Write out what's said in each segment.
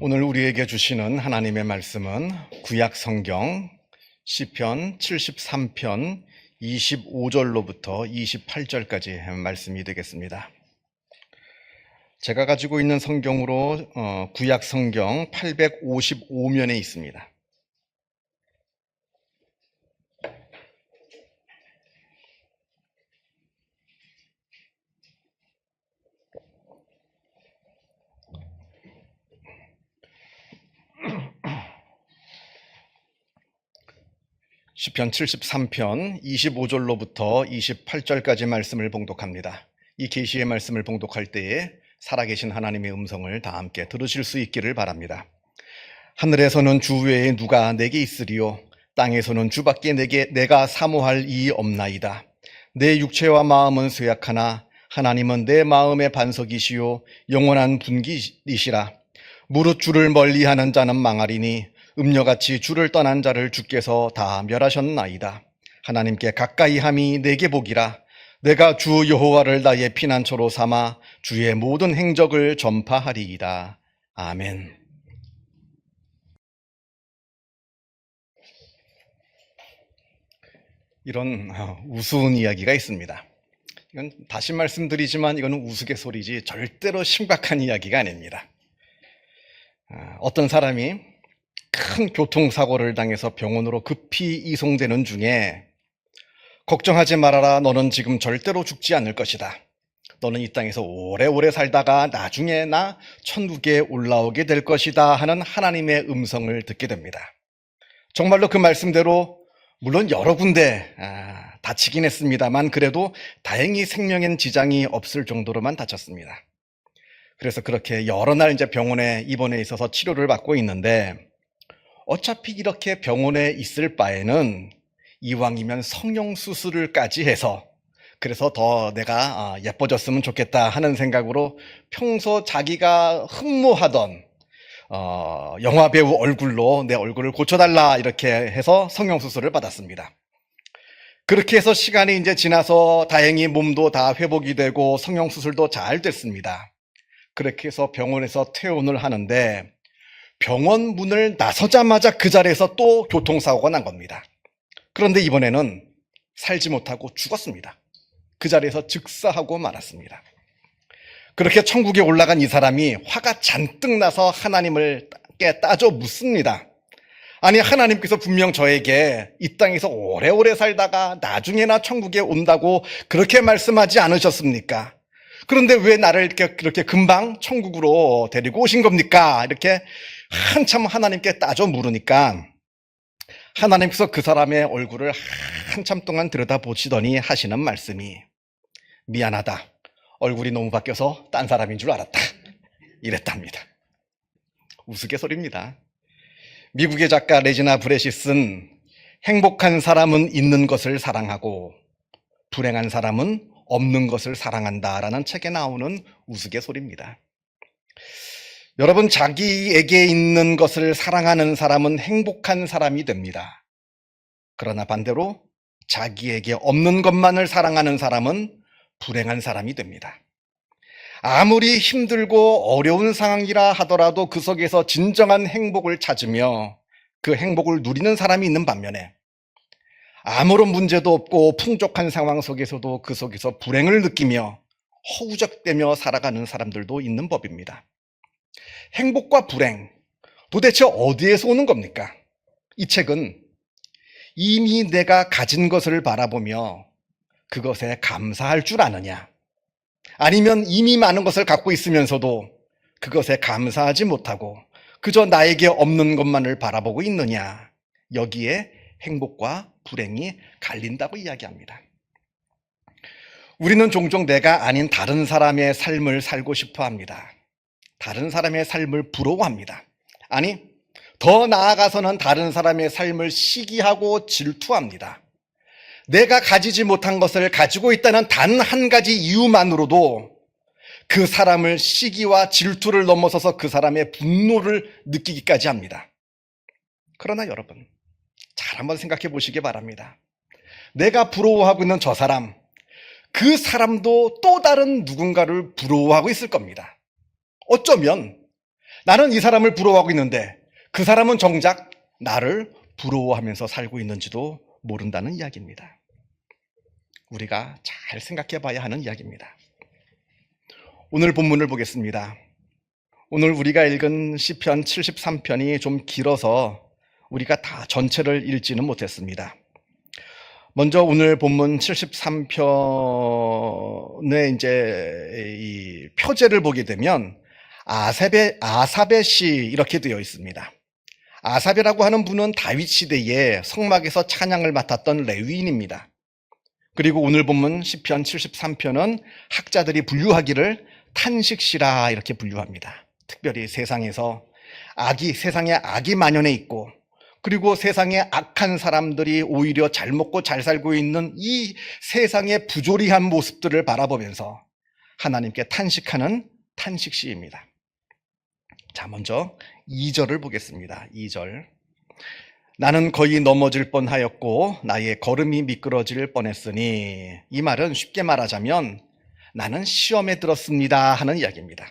오늘 우리에게 주시는 하나님의 말씀은 구약 성경 시편 73편 25절로부터 28절까지 말씀이 되겠습니다. 제가 가지고 있는 성경으로 구약 성경 855면에 있습니다. 시편 73편 25절로부터 28절까지 말씀을 봉독합니다. 이 계시의 말씀을 봉독할 때에 살아계신 하나님의 음성을 다 함께 들으실 수 있기를 바랍니다. 하늘에서는 주 외에 누가 내게 있으리요? 땅에서는 주밖에 내가 사모할 이 없나이다. 내 육체와 마음은 쇠약하나 하나님은 내 마음의 반석이시요 영원한 분기이시라. 무릇 주를 멀리하는 자는 망하리니 음녀같이 주를 떠난 자를 주께서 다 멸하셨나이다. 하나님께 가까이함이 내게 복이라. 내가 주 여호와를 나의 피난처로 삼아 주의 모든 행적을 전파하리이다. 아멘. 이런 우스운 이야기가 있습니다. 이건 다시 말씀드리지만 이거는 우스갯소리지 절대로 심각한 이야기가 아닙니다. 어떤 사람이 큰 교통사고를 당해서 병원으로 급히 이송되는 중에 걱정하지 말아라. 너는 지금 절대로 죽지 않을 것이다. 너는 이 땅에서 오래오래 살다가 나중에 나 천국에 올라오게 될 것이다 하는 하나님의 음성을 듣게 됩니다. 정말로 그 말씀대로 물론 여러 군데 다치긴 했습니다만 그래도 다행히 생명엔 지장이 없을 정도로만 다쳤습니다. 그래서 그렇게 여러 날 이제 병원에 입원해 있어서 치료를 받고 있는데 어차피 이렇게 병원에 있을 바에는 이왕이면 성형수술을까지 해서 그래서 더 내가 예뻐졌으면 좋겠다 하는 생각으로 평소 자기가 흠모하던 영화배우 얼굴로 내 얼굴을 고쳐달라 이렇게 해서 성형수술을 받았습니다. 그렇게 해서 시간이 이제 지나서 다행히 몸도 다 회복이 되고 성형수술도 잘 됐습니다. 그렇게 해서 병원에서 퇴원을 하는데 병원 문을 나서자마자 그 자리에서 또 교통사고가 난 겁니다. 그런데 이번에는 살지 못하고 죽었습니다. 그 자리에서 즉사하고 말았습니다. 그렇게 천국에 올라간 이 사람이 화가 잔뜩 나서 하나님을 따져 묻습니다. 아니, 하나님께서 분명 저에게 이 땅에서 오래오래 살다가 나중에나 천국에 온다고 그렇게 말씀하지 않으셨습니까? 그런데 왜 나를 그렇게 금방 천국으로 데리고 오신 겁니까? 이렇게 한참 하나님께 따져 물으니까 하나님께서 그 사람의 얼굴을 한참 동안 들여다보시더니 하시는 말씀이 미안하다. 얼굴이 너무 바뀌어서 딴 사람인 줄 알았다. 이랬답니다. 우스갯소리입니다. 미국의 작가 레지나 브렛이 쓴 행복한 사람은 있는 것을 사랑하고 불행한 사람은 없는 것을 사랑한다라는 책에 나오는 우스갯소리입니다. 여러분, 자기에게 있는 것을 사랑하는 사람은 행복한 사람이 됩니다. 그러나 반대로 자기에게 없는 것만을 사랑하는 사람은 불행한 사람이 됩니다. 아무리 힘들고 어려운 상황이라 하더라도 그 속에서 진정한 행복을 찾으며 그 행복을 누리는 사람이 있는 반면에 아무런 문제도 없고 풍족한 상황 속에서도 그 속에서 불행을 느끼며 허우적대며 살아가는 사람들도 있는 법입니다. 행복과 불행, 도대체 어디에서 오는 겁니까? 이 책은 이미 내가 가진 것을 바라보며 그것에 감사할 줄 아느냐, 아니면 이미 많은 것을 갖고 있으면서도 그것에 감사하지 못하고 그저 나에게 없는 것만을 바라보고 있느냐, 여기에 행복과 불행이 갈린다고 이야기합니다. 우리는 종종 내가 아닌 다른 사람의 삶을 살고 싶어 합니다. 다른 사람의 삶을 부러워합니다. 아니, 더 나아가서는 다른 사람의 삶을 시기하고 질투합니다. 내가 가지지 못한 것을 가지고 있다는 단 한 가지 이유만으로도 그 사람을 시기와 질투를 넘어서서 그 사람의 분노를 느끼기까지 합니다. 그러나 여러분, 잘 한번 생각해 보시기 바랍니다. 내가 부러워하고 있는 저 사람, 그 사람도 또 다른 누군가를 부러워하고 있을 겁니다. 어쩌면 나는 이 사람을 부러워하고 있는데 그 사람은 정작 나를 부러워하면서 살고 있는지도 모른다는 이야기입니다. 우리가 잘 생각해 봐야 하는 이야기입니다. 오늘 본문을 보겠습니다. 오늘 우리가 읽은 시편 73편이 좀 길어서 우리가 다 전체를 읽지는 못했습니다. 먼저 오늘 본문 73편의 이제 이 표제를 보게 되면 아삽의 시 이렇게 되어 있습니다. 아삽이라고 하는 분은 다윗 시대에 성막에서 찬양을 맡았던 레위인입니다. 그리고 오늘 본문 시편 73편은 학자들이 분류하기를 탄식시라 이렇게 분류합니다. 특별히 세상에 악이 만연해 있고, 그리고 세상에 악한 사람들이 오히려 잘 먹고 잘 살고 있는 이 세상의 부조리한 모습들을 바라보면서 하나님께 탄식하는 탄식시입니다. 자, 먼저 2절을 보겠습니다. 2절. 나는 거의 넘어질 뻔하였고 나의 걸음이 미끄러질 뻔했으니, 이 말은 쉽게 말하자면 나는 시험에 들었습니다 하는 이야기입니다.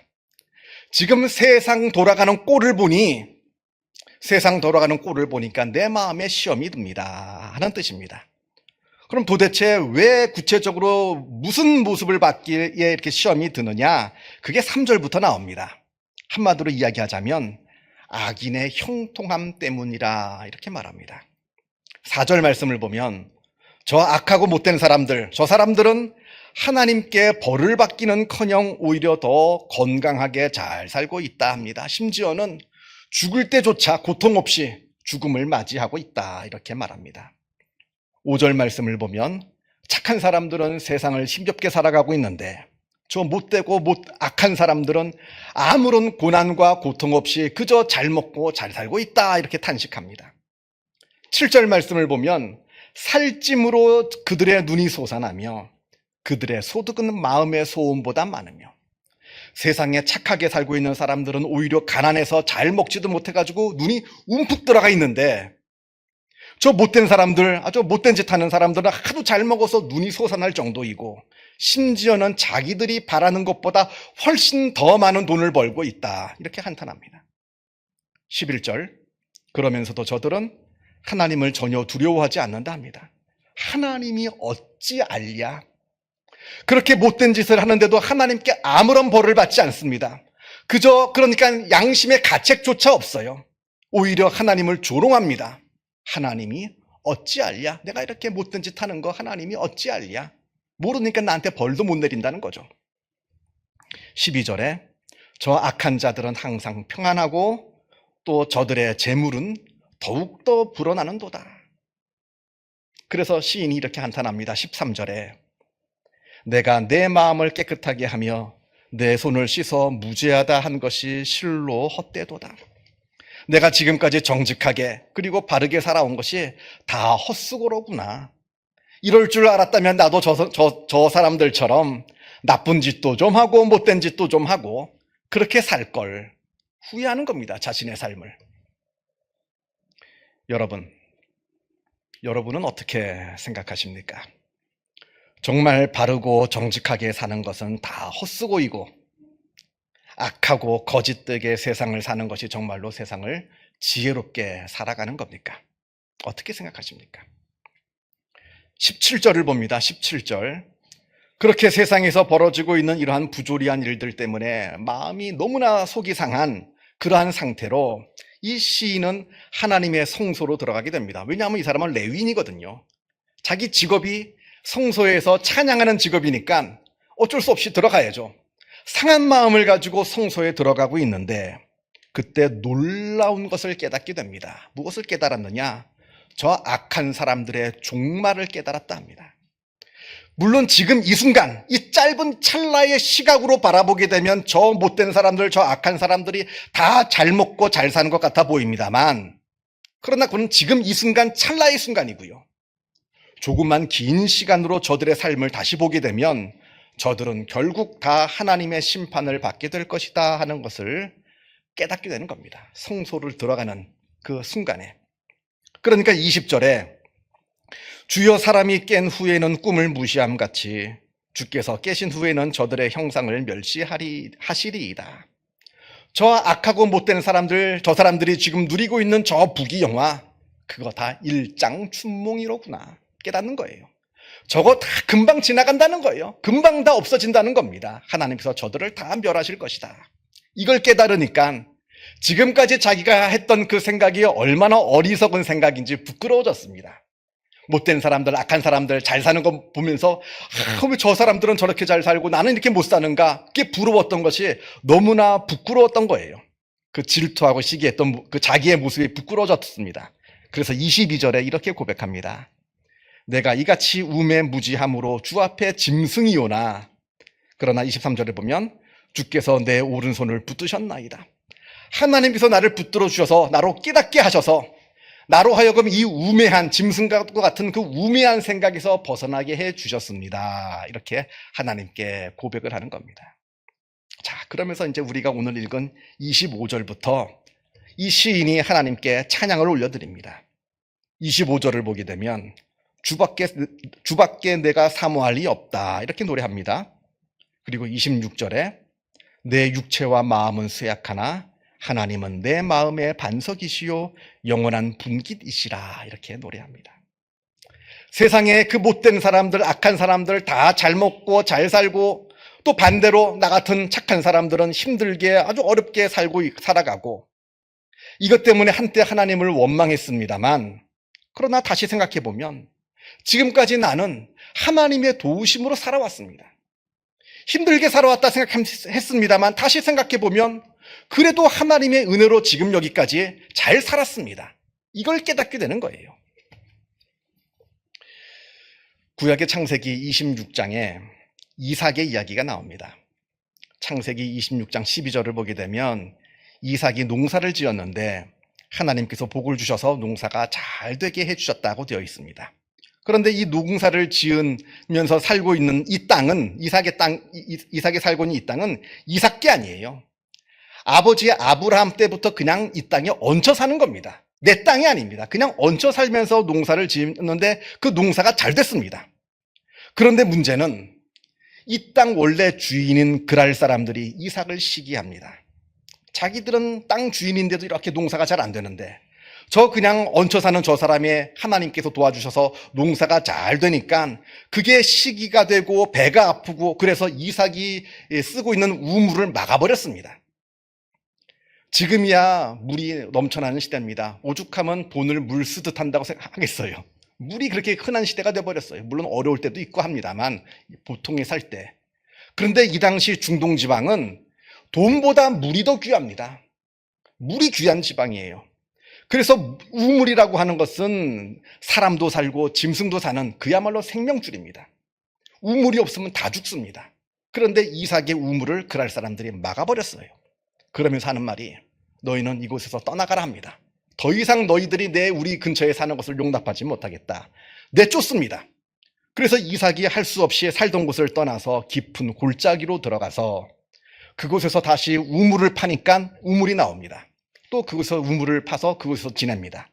지금 세상 돌아가는 꼴을 보니까 내 마음에 시험이 듭니다 하는 뜻입니다. 그럼 도대체 왜 구체적으로 무슨 모습을 받기에 이렇게 시험이 드느냐? 그게 3절부터 나옵니다. 한마디로 이야기하자면 악인의 형통함 때문이라 이렇게 말합니다. 4절 말씀을 보면 저 악하고 못된 사람들, 저 사람들은 하나님께 벌을 받기는커녕 오히려 더 건강하게 잘 살고 있다 합니다. 심지어는 죽을 때조차 고통 없이 죽음을 맞이하고 있다 이렇게 말합니다. 5절 말씀을 보면 착한 사람들은 세상을 힘겹게 살아가고 있는데 저 못되고 악한 사람들은 아무런 고난과 고통 없이 그저 잘 먹고 잘 살고 있다 이렇게 탄식합니다. 7절 말씀을 보면 살찜으로 그들의 눈이 솟아나며 그들의 소득은 마음의 소음보다 많으며, 세상에 착하게 살고 있는 사람들은 오히려 가난해서 잘 먹지도 못해가지고 눈이 움푹 들어가 있는데, 저 못된 사람들, 아주 못된 짓 하는 사람들은 하도 잘 먹어서 눈이 솟아날 정도이고, 심지어는 자기들이 바라는 것보다 훨씬 더 많은 돈을 벌고 있다 이렇게 한탄합니다. 11절. 그러면서도 저들은 하나님을 전혀 두려워하지 않는다 합니다. 하나님이 어찌 알랴? 그렇게 못된 짓을 하는데도 하나님께 아무런 벌을 받지 않습니다. 그러니까 양심의 가책조차 없어요. 오히려 하나님을 조롱합니다. 하나님이 어찌 알랴? 내가 이렇게 못된 짓 하는 거 하나님이 어찌 알랴? 모르니까 나한테 벌도 못 내린다는 거죠. 12절에 저 악한 자들은 항상 평안하고 또 저들의 재물은 더욱더 불어나는도다. 그래서 시인이 이렇게 한탄합니다. 13절에 내가 내 마음을 깨끗하게 하며 내 손을 씻어 무죄하다 한 것이 실로 헛되도다. 내가 지금까지 정직하게 그리고 바르게 살아온 것이 다 헛수고로구나. 이럴 줄 알았다면 나도 저 사람들처럼 나쁜 짓도 좀 하고 못된 짓도 좀 하고 그렇게 살 걸 후회하는 겁니다. 자신의 삶을. 여러분은 어떻게 생각하십니까? 정말 바르고 정직하게 사는 것은 다 헛수고이고 악하고 거짓되게 세상을 사는 것이 정말로 세상을 지혜롭게 살아가는 겁니까? 어떻게 생각하십니까? 17절을 봅니다. 17절. 그렇게 세상에서 벌어지고 있는 이러한 부조리한 일들 때문에 마음이 너무나 속이 상한 그러한 상태로 이 시인은 하나님의 성소로 들어가게 됩니다. 왜냐하면 이 사람은 레위인이거든요. 자기 직업이 성소에서 찬양하는 직업이니까 어쩔 수 없이 들어가야죠. 상한 마음을 가지고 성소에 들어가고 있는데 그때 놀라운 것을 깨닫게 됩니다. 무엇을 깨달았느냐? 저 악한 사람들의 종말을 깨달았다 합니다. 물론 지금 이 순간, 이 짧은 찰나의 시각으로 바라보게 되면 저 못된 사람들, 저 악한 사람들이 다 잘 먹고 잘 사는 것 같아 보입니다만, 그러나 그건 지금 이 순간 찰나의 순간이고요. 조금만 긴 시간으로 저들의 삶을 다시 보게 되면 저들은 결국 다 하나님의 심판을 받게 될 것이다 하는 것을 깨닫게 되는 겁니다. 성소를 들어가는 그 순간에. 그러니까 20절에 주여 사람이 깬 후에는 꿈을 무시함같이 주께서 깨신 후에는 저들의 형상을 멸시하시리이다. 저 악하고 못된 사람들, 저 사람들이 지금 누리고 있는 저 부귀영화, 그거 다 일장춘몽이로구나 깨닫는 거예요. 저거 다 금방 지나간다는 거예요. 금방 다 없어진다는 겁니다. 하나님께서 저들을 다 멸하실 것이다. 이걸 깨달으니까 지금까지 자기가 했던 그 생각이 얼마나 어리석은 생각인지 부끄러워졌습니다. 못된 사람들, 악한 사람들 잘 사는 거 보면서 왜 저 사람들은 저렇게 잘 살고 나는 이렇게 못 사는가? 그게 부러웠던 것이 너무나 부끄러웠던 거예요. 그 질투하고 시기했던 그 자기의 모습이 부끄러워졌습니다. 그래서 22절에 이렇게 고백합니다. 내가 이같이 우매무지함으로 주 앞에 짐승이오나 그러나 23절에 보면 주께서 내 오른손을 붙드셨나이다. 하나님께서 나를 붙들어 주셔서 나로 깨닫게 하셔서 나로 하여금 이 우매한 짐승과 같은 그 우매한 생각에서 벗어나게 해 주셨습니다. 이렇게 하나님께 고백을 하는 겁니다. 자, 그러면서 이제 우리가 오늘 읽은 25절부터 이 시인이 하나님께 찬양을 올려드립니다. 25절을 보게 되면 주밖에 내가 사모할 리 없다 이렇게 노래합니다. 그리고 26절에 내 육체와 마음은 쇠약하나 하나님은 내 마음의 반석이시요 영원한 분깃이시라 이렇게 노래합니다. 세상에 그 못된 사람들, 악한 사람들 다 잘 먹고 잘 살고 또 반대로 나 같은 착한 사람들은 힘들게 아주 어렵게 살아가고 이것 때문에 한때 하나님을 원망했습니다만 그러나 다시 생각해 보면 지금까지 나는 하나님의 도우심으로 살아왔습니다. 힘들게 살아왔다 생각했습니다만 다시 생각해 보면 그래도 하나님의 은혜로 지금 여기까지 잘 살았습니다. 이걸 깨닫게 되는 거예요. 구약의 창세기 26장에 이삭의 이야기가 나옵니다. 창세기 26장 12절을 보게 되면 이삭이 농사를 지었는데 하나님께서 복을 주셔서 농사가 잘 되게 해주셨다고 되어 있습니다. 그런데 이 농사를 지으면서 살고 있는 이 땅은 이삭이 살고 있는 이 땅은 이삭게 아니에요. 아버지 아브라함 때부터 그냥 이 땅에 얹혀 사는 겁니다. 내 땅이 아닙니다. 그냥 얹혀 살면서 농사를 지었는데 그 농사가 잘 됐습니다. 그런데 문제는 이 땅 원래 주인인 그랄 사람들이 이삭을 시기합니다. 자기들은 땅 주인인데도 이렇게 농사가 잘 안 되는데 저 그냥 얹혀 사는 저 사람이 하나님께서 도와주셔서 농사가 잘 되니까 그게 시기가 되고 배가 아프고 그래서 이삭이 쓰고 있는 우물을 막아버렸습니다. 지금이야 물이 넘쳐나는 시대입니다. 오죽하면 돈을 물 쓰듯 한다고 생각하겠어요. 물이 그렇게 흔한 시대가 돼버렸어요. 물론 어려울 때도 있고 합니다만 보통에 살 때. 그런데 이 당시 중동 지방은 돈보다 물이 더 귀합니다. 물이 귀한 지방이에요. 그래서 우물이라고 하는 것은 사람도 살고 짐승도 사는 그야말로 생명줄입니다. 우물이 없으면 다 죽습니다. 그런데 이삭의 우물을 그랄 사람들이 막아버렸어요. 그러면서 하는 말이 너희는 이곳에서 떠나가라 합니다. 더 이상 너희들이 우리 근처에 사는 것을 용납하지 못하겠다. 내쫓습니다. 그래서 이삭이 할 수 없이 살던 곳을 떠나서 깊은 골짜기로 들어가서 그곳에서 다시 우물을 파니까 우물이 나옵니다. 또 그곳에서 우물을 파서 그곳에서 지냅니다.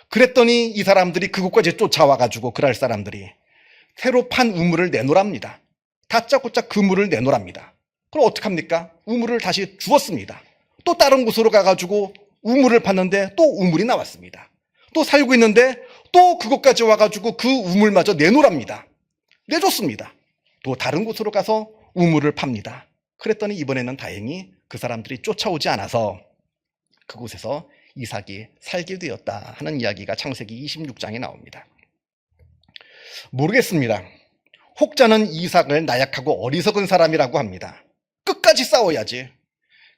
그랬더니 이 사람들이 그곳까지 쫓아와가지고 그랄 사람들이 새로 판 우물을 내놓으랍니다. 다짜고짜 그 물을 내놓으랍니다. 그럼 어떡합니까? 우물을 다시 주었습니다. 또 다른 곳으로 가가지고 우물을 팠는데 또 우물이 나왔습니다. 또 살고 있는데 또 그곳까지 와가지고 그 우물마저 내놓으랍니다. 내줬습니다. 또 다른 곳으로 가서 우물을 팝니다. 그랬더니 이번에는 다행히 그 사람들이 쫓아오지 않아서 그곳에서 이삭이 살게 되었다 하는 이야기가 창세기 26장에 나옵니다. 모르겠습니다. 혹자는 이삭을 나약하고 어리석은 사람이라고 합니다. 끝까지 싸워야지.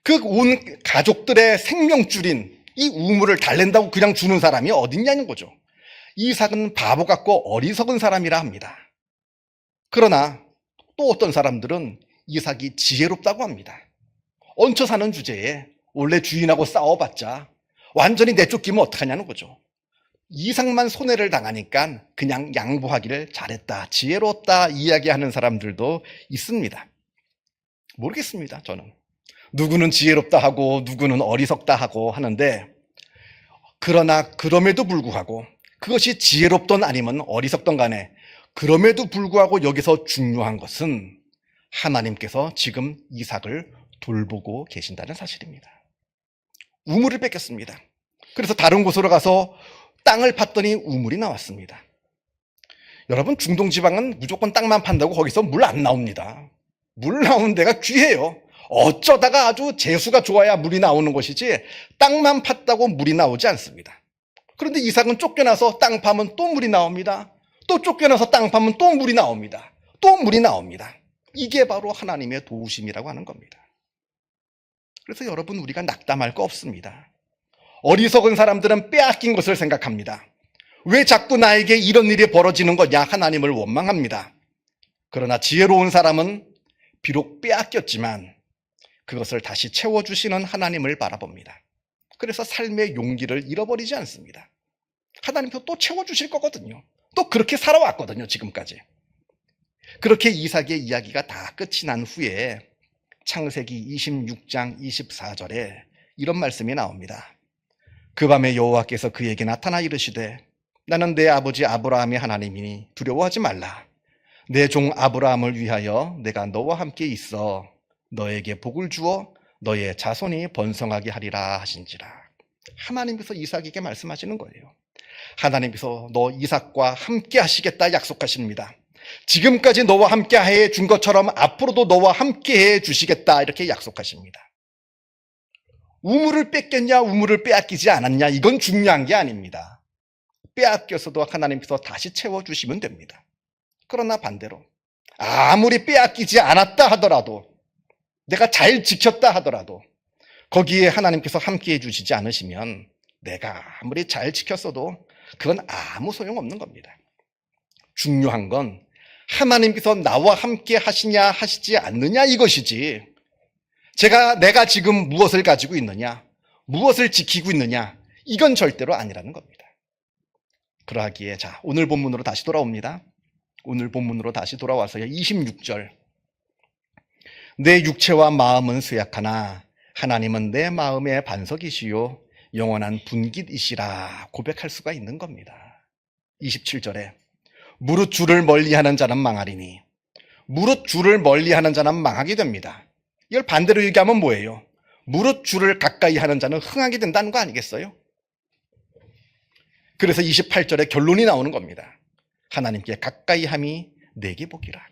그 온 가족들의 생명줄인 이 우물을 달랜다고 그냥 주는 사람이 어딨냐는 거죠. 이삭은 바보 같고 어리석은 사람이라 합니다. 그러나 또 어떤 사람들은 이삭이 지혜롭다고 합니다. 얹혀 사는 주제에 원래 주인하고 싸워봤자 완전히 내쫓기면 어떡하냐는 거죠. 이삭만 손해를 당하니까 그냥 양보하기를 잘했다, 지혜로웠다 이야기하는 사람들도 있습니다. 모르겠습니다. 저는 누구는 지혜롭다 하고 누구는 어리석다 하고 하는데 그러나 그럼에도 불구하고 그것이 지혜롭던 아니면 어리석던 간에 그럼에도 불구하고 여기서 중요한 것은 하나님께서 지금 이삭을 돌보고 계신다는 사실입니다. 우물을 뺏겼습니다. 그래서 다른 곳으로 가서 땅을 팠더니 우물이 나왔습니다. 여러분, 중동 지방은 무조건 땅만 판다고 거기서 물 안 나옵니다. 물 나오는 데가 귀해요. 어쩌다가 아주 재수가 좋아야 물이 나오는 것이지 땅만 팠다고 물이 나오지 않습니다. 그런데 이삭은 쫓겨나서 땅 파면 또 물이 나옵니다. 또 쫓겨나서 땅 파면 또 물이 나옵니다. 또 물이 나옵니다. 이게 바로 하나님의 도우심이라고 하는 겁니다. 그래서 여러분, 우리가 낙담할 거 없습니다. 어리석은 사람들은 빼앗긴 것을 생각합니다. 왜 자꾸 나에게 이런 일이 벌어지는 거냐, 하나님을 원망합니다. 그러나 지혜로운 사람은 비록 빼앗겼지만 그것을 다시 채워주시는 하나님을 바라봅니다. 그래서 삶의 용기를 잃어버리지 않습니다. 하나님도 또 채워주실 거거든요. 또 그렇게 살아왔거든요, 지금까지. 그렇게 이삭의 이야기가 다 끝이 난 후에 창세기 26장 24절에 이런 말씀이 나옵니다. 그 밤에 여호와께서 그에게 나타나 이르시되 나는 내 아버지 아브라함의 하나님이니 두려워하지 말라. 내 종 아브라함을 위하여 내가 너와 함께 있어 너에게 복을 주어 너의 자손이 번성하게 하리라 하신지라. 하나님께서 이삭에게 말씀하시는 거예요. 하나님께서 너 이삭과 함께 하시겠다 약속하십니다. 지금까지 너와 함께 해 준 것처럼 앞으로도 너와 함께 해 주시겠다, 이렇게 약속하십니다. 우물을 뺏겼냐 우물을 빼앗기지 않았냐, 이건 중요한 게 아닙니다. 빼앗겼어도 하나님께서 다시 채워주시면 됩니다. 그러나 반대로 아무리 빼앗기지 않았다 하더라도, 내가 잘 지켰다 하더라도 거기에 하나님께서 함께 해주시지 않으시면 내가 아무리 잘 지켰어도 그건 아무 소용없는 겁니다. 중요한 건 하나님께서 나와 함께 하시냐 하시지 않느냐, 이것이지 내가 지금 무엇을 가지고 있느냐, 무엇을 지키고 있느냐, 이건 절대로 아니라는 겁니다. 그러하기에 자, 오늘 본문으로 다시 돌아옵니다. 오늘 본문으로 다시 돌아와서요, 26절. 내 육체와 마음은 쇠약하나 하나님은 내 마음의 반석이시요 영원한 분깃이시라 고백할 수가 있는 겁니다. 27절에 무릇 주를 멀리하는 자는 망하리니, 무릇 주를 멀리하는 자는 망하게 됩니다. 이걸 반대로 얘기하면 뭐예요? 무릇 주를 가까이 하는 자는 흥하게 된다는 거 아니겠어요? 그래서 28절에 결론이 나오는 겁니다. 하나님께 가까이 함이 내게 복이라.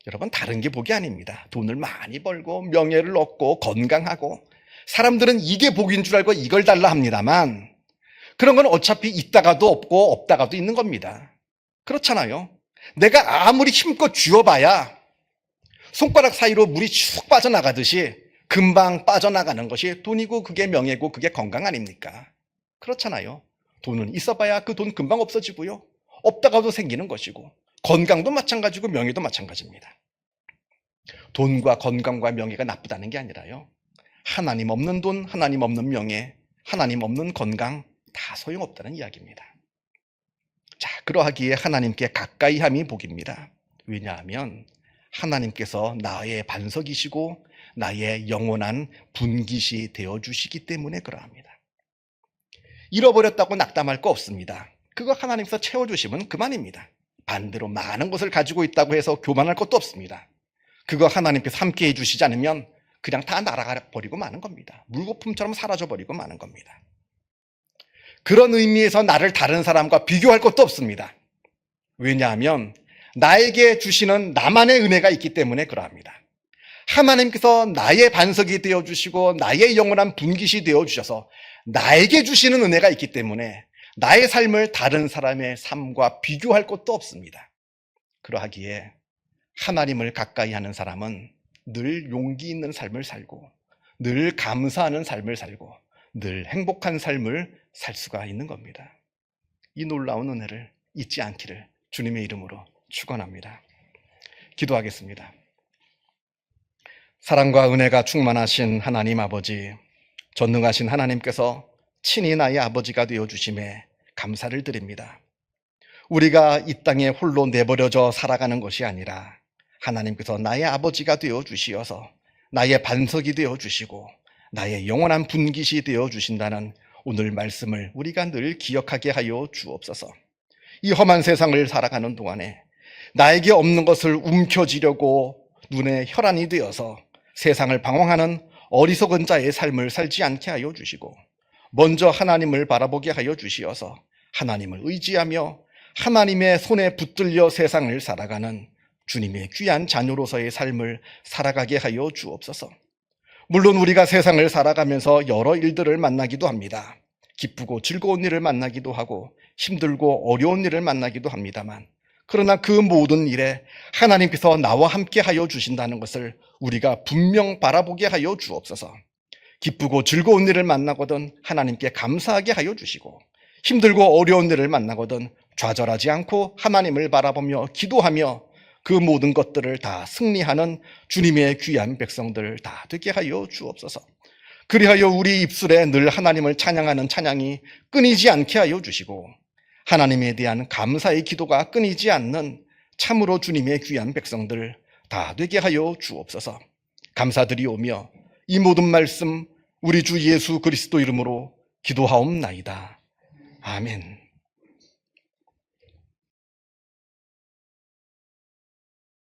여러분, 다른 게 복이 아닙니다. 돈을 많이 벌고 명예를 얻고 건강하고, 사람들은 이게 복인 줄 알고 이걸 달라 합니다만 그런 건 어차피 있다가도 없고 없다가도 있는 겁니다. 그렇잖아요. 내가 아무리 힘껏 쥐어봐야 손가락 사이로 물이 쭉 빠져나가듯이 금방 빠져나가는 것이 돈이고 그게 명예고 그게 건강 아닙니까? 그렇잖아요. 돈은 있어봐야 그 돈 금방 없어지고요, 없다가도 생기는 것이고, 건강도 마찬가지고 명예도 마찬가지입니다. 돈과 건강과 명예가 나쁘다는 게 아니라요, 하나님 없는 돈, 하나님 없는 명예, 하나님 없는 건강 다 소용없다는 이야기입니다. 자, 그러하기에 하나님께 가까이 함이 복입니다. 왜냐하면 하나님께서 나의 반석이시고 나의 영원한 분깃이 되어주시기 때문에 그러합니다. 잃어버렸다고 낙담할 거 없습니다. 그거 하나님께서 채워주시면 그만입니다. 반대로 많은 것을 가지고 있다고 해서 교만할 것도 없습니다. 그거 하나님께서 함께 해주시지 않으면 그냥 다 날아가 버리고 마는 겁니다. 물거품처럼 사라져 버리고 마는 겁니다. 그런 의미에서 나를 다른 사람과 비교할 것도 없습니다. 왜냐하면 나에게 주시는 나만의 은혜가 있기 때문에 그러합니다. 하나님께서 나의 반석이 되어주시고 나의 영원한 분깃이 되어주셔서 나에게 주시는 은혜가 있기 때문에 나의 삶을 다른 사람의 삶과 비교할 것도 없습니다. 그러하기에 하나님을 가까이 하는 사람은 늘 용기 있는 삶을 살고, 늘 감사하는 삶을 살고, 늘 행복한 삶을 살 수가 있는 겁니다. 이 놀라운 은혜를 잊지 않기를 주님의 이름으로 축원합니다. 기도하겠습니다. 사랑과 은혜가 충만하신 하나님 아버지, 전능하신 하나님께서 친히 나의 아버지가 되어주심에 감사를 드립니다. 우리가 이 땅에 홀로 내버려져 살아가는 것이 아니라 하나님께서 나의 아버지가 되어주시어서 나의 반석이 되어주시고 나의 영원한 분깃이 되어주신다는 오늘 말씀을 우리가 늘 기억하게 하여 주옵소서. 이 험한 세상을 살아가는 동안에 나에게 없는 것을 움켜쥐려고 눈에 혈안이 되어서 세상을 방황하는 어리석은 자의 삶을 살지 않게 하여 주시고 먼저 하나님을 바라보게 하여 주시어서 하나님을 의지하며 하나님의 손에 붙들려 세상을 살아가는 주님의 귀한 자녀로서의 삶을 살아가게 하여 주옵소서. 물론 우리가 세상을 살아가면서 여러 일들을 만나기도 합니다. 기쁘고 즐거운 일을 만나기도 하고 힘들고 어려운 일을 만나기도 합니다만, 그러나 그 모든 일에 하나님께서 나와 함께 하여 주신다는 것을 우리가 분명 바라보게 하여 주옵소서. 기쁘고 즐거운 일을 만나거든 하나님께 감사하게 하여 주시고, 힘들고 어려운 일을 만나거든 좌절하지 않고 하나님을 바라보며 기도하며 그 모든 것들을 다 승리하는 주님의 귀한 백성들 다 되게 하여 주옵소서. 그리하여 우리 입술에 늘 하나님을 찬양하는 찬양이 끊이지 않게 하여 주시고, 하나님에 대한 감사의 기도가 끊이지 않는 참으로 주님의 귀한 백성들 다 되게 하여 주옵소서. 감사드리오며 이 모든 말씀 우리 주 예수 그리스도 이름으로 기도하옵나이다. 아멘.